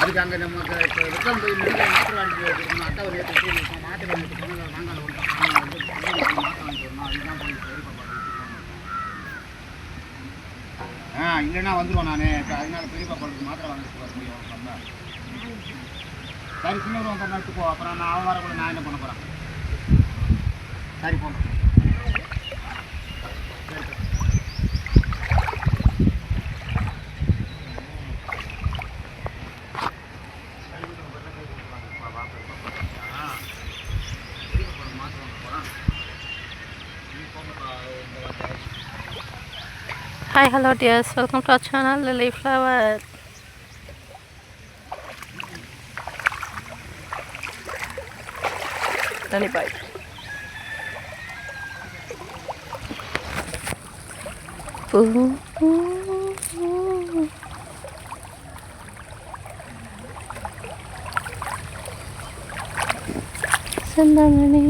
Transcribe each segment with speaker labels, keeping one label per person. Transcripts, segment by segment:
Speaker 1: அதுக்கு அங்கே நமக்கு இப்போ விக்ரம் போய் மாற்று வாங்கி வச்சுருக்கணும். அட்டை ஒரு ஏற்றி மாட்டு வாங்கி வச்சுருக்கோம். வாங்கால வந்து மாற்று வாங்கி வரணும். அதுதான் போய் இல்லைன்னா வந்துடுவோம் நான். அதனால பெரியப்பா பழத்துக்கு மாத்திரை வாங்கிட்டு வர முடியும். நம்ம சரி சின்னவர் வந்தால் எடுத்துக்கோ. அப்புறம் நான் அவன் வரக்குள்ள நான் என்ன பண்ண போகிறேன். சரி போங்க.
Speaker 2: Hi, hello dears, welcome to our channel Lily Flower. Lily bye. Sandamani.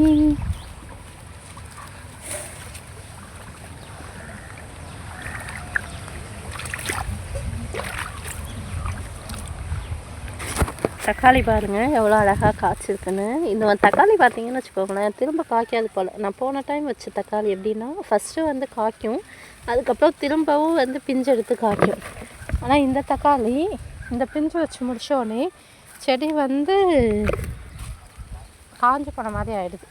Speaker 2: தக்காளி பாருங்கள் எவ்வளோ அழகாக காய்ச்சிருக்குன்னு. இந்த தக்காளி பார்த்தீங்கன்னு வச்சுக்கோங்களேன், திரும்ப காய்க்காது போல். நான் போன டைம் வச்ச தக்காளி எப்படின்னா ஃபஸ்ட்டு வந்து காய்க்கும், அதுக்கப்புறம் திரும்பவும் வந்து பிஞ்சு எடுத்து காய்க்கும். ஆனால் இந்த தக்காளி இந்த பிஞ்சு வச்சு முடித்தோடனே செடி வந்து காஞ்சி போன மாதிரி ஆகிடுது.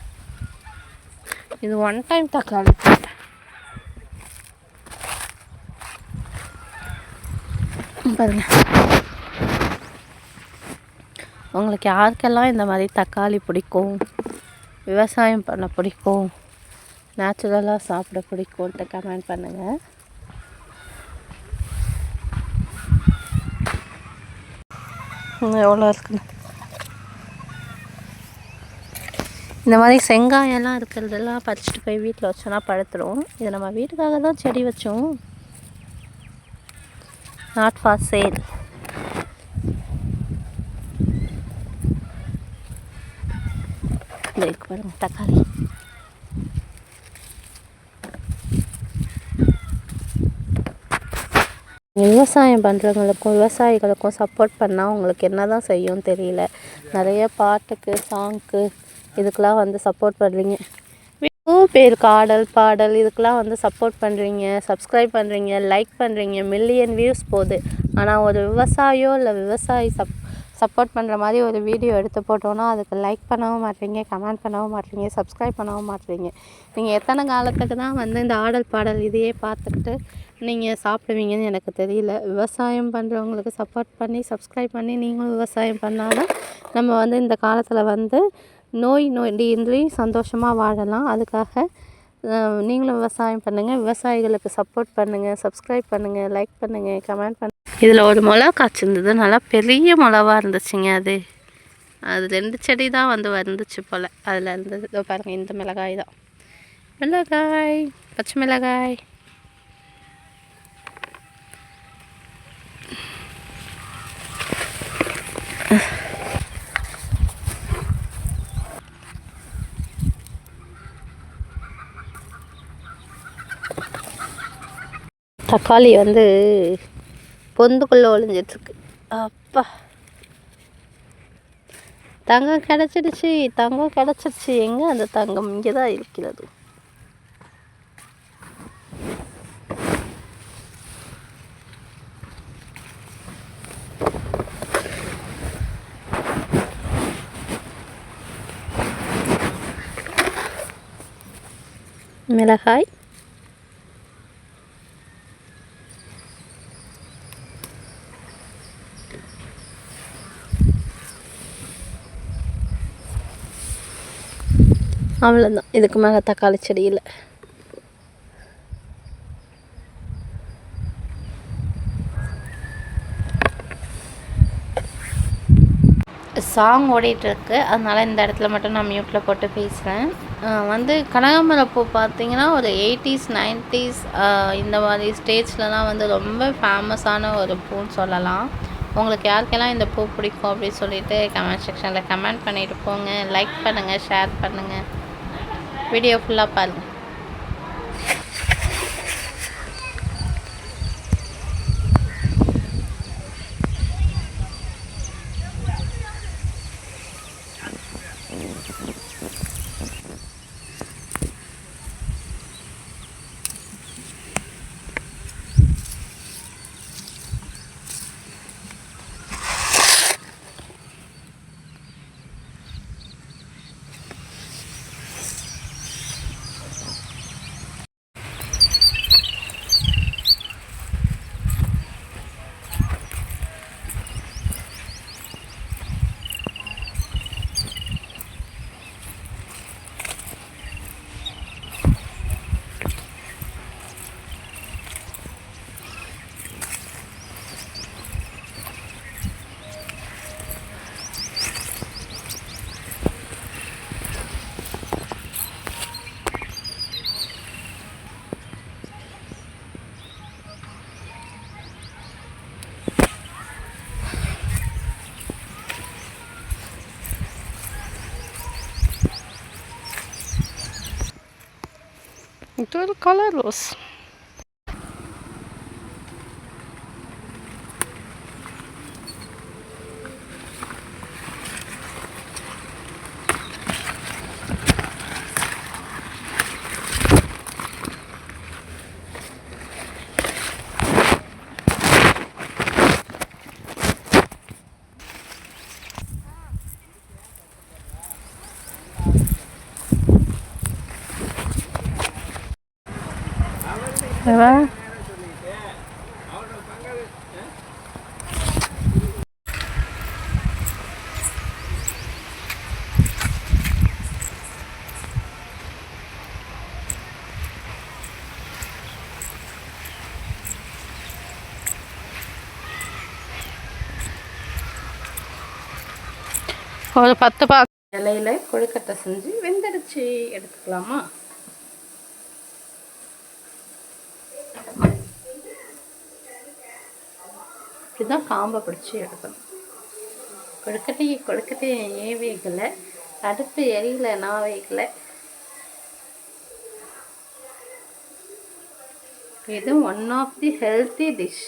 Speaker 2: இது ஒன் டைம் தக்காளி பாருங்கள். உங்களுக்கு யாருக்கெல்லாம் இந்த மாதிரி தக்காளி பிடிக்கும், விவசாயம் பண்ண பிடிக்கும், நேச்சுரலாக சாப்பிட பிடிக்கும்ன்ட்டு கமெண்ட் பண்ணுங்கள். எவ்வளோ இருக்குன்னு. இந்த மாதிரி செங்காயெல்லாம் இருக்கிறதெல்லாம் பறிச்சுட்டு போய் வீட்டில் வச்சோன்னா பழுத்துடும். இது நம்ம வீட்டுக்காக தான் செடி வச்சோம், நாட் ஃபார் சேல். இருக்கு பாருங்க தக்காளி. விவசாயம் பண்ணுறவங்களுக்கும் விவசாயிகளுக்கும் சப்போர்ட் பண்ணால் உங்களுக்கு என்ன தான் செய்யும் தெரியல. நிறைய பாட்டுக்கு சாங்க்கு இதுக்கெலாம் வந்து சப்போர்ட் பண்ணுறீங்க. பேருக்கு ஆடல் பாடல் இதுக்கெலாம் வந்து சப்போர்ட் பண்ணுறீங்க, சப்ஸ்கிரைப் பண்ணுறீங்க, லைக் பண்ணுறீங்க, மில்லியன் வியூஸ் போகுது. ஆனால் ஒரு விவசாயியோ இல்லை விவசாயி சப்போர்ட் பண்ணுற மாதிரி ஒரு வீடியோ எடுத்து போட்டோன்னா அதுக்கு லைக் பண்ணவும் மாட்டீங்க, கமெண்ட் பண்ணவும் மாட்டீங்க, சப்ஸ்கிரைப் பண்ணவும் மாட்டீங்க. நீங்கள் எத்தனை காலத்துக்கு தான் வந்து இந்த ஆடல் பாடல் இதையே பார்த்துக்கிட்டு நீங்கள் சாப்பிடுவீங்கன்னு எனக்கு தெரியல. விவசாயம் பண்ணுறவங்களுக்கு சப்போர்ட் பண்ணி சப்ஸ்கிரைப் பண்ணி நீங்களும் விவசாயம் பண்ணாலும் நம்ம வந்து இந்த காலத்தில் வந்து நோயின்றி சந்தோஷமாக வாழலாம். அதுக்காக நீங்களும் விவசாயம் பண்ணுங்கள், விவசாயிகளுக்கு சப்போர்ட் பண்ணுங்கள், சப்ஸ்கிரைப் பண்ணுங்கள், லைக் பண்ணுங்கள், கமெண்ட் பண்ணுங்கள். இதில் ஒரு மிளகா காய்ச்சிருந்தது, நல்லா பெரிய மிளகாக இருந்துச்சுங்க. அது 2 செடி தான் வந்து வந்துச்சு போல். அதில் இருந்தது. இதோ பாருங்கள், இந்த மிளகாய் தான். மிளகாய், பச்சை மிளகாய். தக்காளி வந்து பொந்துக்குள்ளே ஒளிஞ்சிட்ருக்கு. அப்பா, தங்கம் கிடச்சிடுச்சு, தங்கம் கிடச்சிடுச்சு. எங்கே அந்த தங்கம்? இங்கே தான் இருக்கிறது. மிளகாய், அவ்வளோதான். இதுக்கு மேலே தக்காளி செடி இல்லை. சாங் ஓடிட்டுருக்கு, அதனால் இந்த இடத்துல மட்டும் நான் மியூட்டில் போட்டு பேசுகிறேன். வந்து கனகாம்பரம் பூ பார்த்திங்கன்னா ஒரு 80s 90s இந்த மாதிரி ஸ்டேஜ்லலாம் வந்து ரொம்ப ஃபேமஸான ஒரு பூன்னு சொல்லலாம். உங்களுக்கு யாருக்கெல்லாம் இந்த பூ பிடிக்கும் அப்படின்னு சொல்லிட்டு கமெண்ட் செக்ஷனில் கமெண்ட் பண்ணிட்டு போங்க. லைக் பண்ணுங்கள், ஷேர் பண்ணுங்கள், வீடியோ ஃபுல்லாக பாருங்கள். இது ஒரு கலர் ரோஸ். ஒரு 10 இலையில கொழுக்கட்டை செஞ்சு வெந்துடுச்சு. எடுத்துக்கலாமா? இப்படிதான் காம்பை பிடிச்சி எடுக்கணும். கொழுக்கட்டை ஏன் வேகலை, அடுப்பு எரியல, நான் வேகலை. இது one of the healthy dish.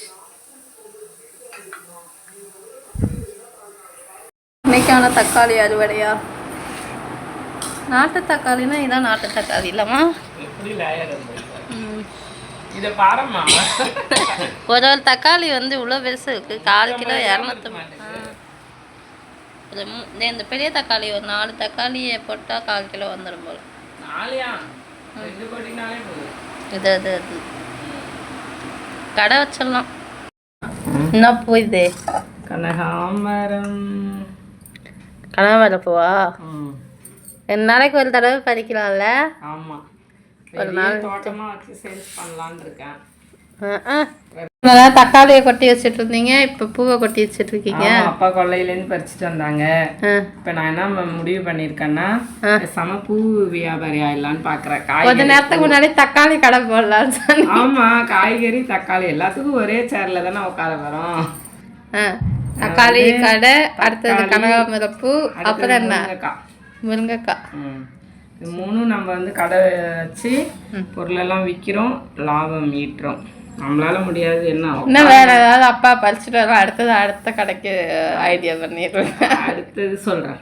Speaker 2: இன்னைக்கான தக்காளி அறுவடையா? நாட்டு தக்காளினா இதான் நாட்டு தக்காளி இல்லைம்மா? ஒரு தக்காளி வந்து இவ்வளோ பெருசு இருக்கு, 4 கிலோ 200. இந்த பெரிய தக்காளி ஒரு 4 தக்காளியை போட்டால் 4 கிலோ வந்துடும் போல. இது அது அது கடை வச்சிடலாம். என்ன பூ இது? கனகாமரம். கனகாமரம் பூவா? 2 நாளைக்கு ஒரு தடவை பறிக்கலாம்ல?
Speaker 3: ஆமாம்,
Speaker 2: ஒரு நாள்
Speaker 3: தோட்டமாக வச்சு சேல்ஸ் பண்ணலான்னு இருக்கேன்.
Speaker 2: தக்காளியை கொட்டி வச்சுட்டு இருந்தீங்க, இப்போ பூவை கொட்டி வச்சுட்டு இருக்கீங்க.
Speaker 3: அப்பா கொல்லையிலேருந்து பறிச்சுட்டு வந்தாங்க. இப்போ நான் என்ன முடிவு பண்ணியிருக்கேன்னா, பூ வியாபாரி ஆயிடலான்னு பார்க்குறேன்.
Speaker 2: கொஞ்ச நேரத்துக்கு முன்னாடி தக்காளி கடை போடலான்னு.
Speaker 3: ஆமாம், காய்கறி தக்காளி எல்லாத்துக்கும் ஒரே சேர்ல தானே உட்கார வரோம்.
Speaker 2: தக்காளி கடை, அடுத்தது கனகாமரப்பூ, அப்புறம் என்ன? முருங்கைக்காய்.
Speaker 3: இது 3 நம்ம வந்து கடை வச்சு பொருளெல்லாம் விற்கிறோம், லாபம் ஈட்டுறோம். நம்மளால முடியாது என்ன
Speaker 2: இன்னும் வேற ஏதாவது அப்பா பறிச்சுட்டு வரோம். அடுத்த கடைக்கு ஐடியா பண்ணிடுறேன்.
Speaker 3: அடுத்தது சொல்கிறேன்.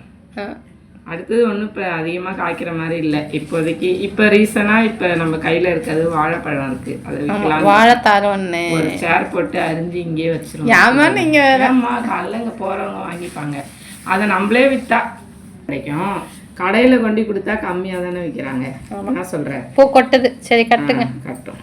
Speaker 3: அடுத்தது ஒன்றும் இப்போ அதிகமாக காய்க்கிற மாதிரி இல்லை இப்போதைக்கு. இப்போ ரீசனாக இப்போ நம்ம கையில் இருக்கிறது வாழைப்பழம் இருக்குது, அதை விற்கலாம்.
Speaker 2: வாழைத்தாரம் ஒன்று
Speaker 3: ஒரு சேர் போட்டு அரிஞ்சு இங்கேயே வச்சிருவோம்.
Speaker 2: ஏமா நீங்கள்
Speaker 3: ஏம்மா காலைல இங்கே போகிறவங்க வாங்கிப்பாங்க, அதை நம்மளே விற்றா கிடைக்கும். கடையில் கொண்டு கொடுத்தா கம்மியாக தானே விற்கிறாங்க. நான் சொல்கிறேன்.
Speaker 2: பூ கொட்டுது. சரி கட்டுங்க.
Speaker 3: கட்டும்.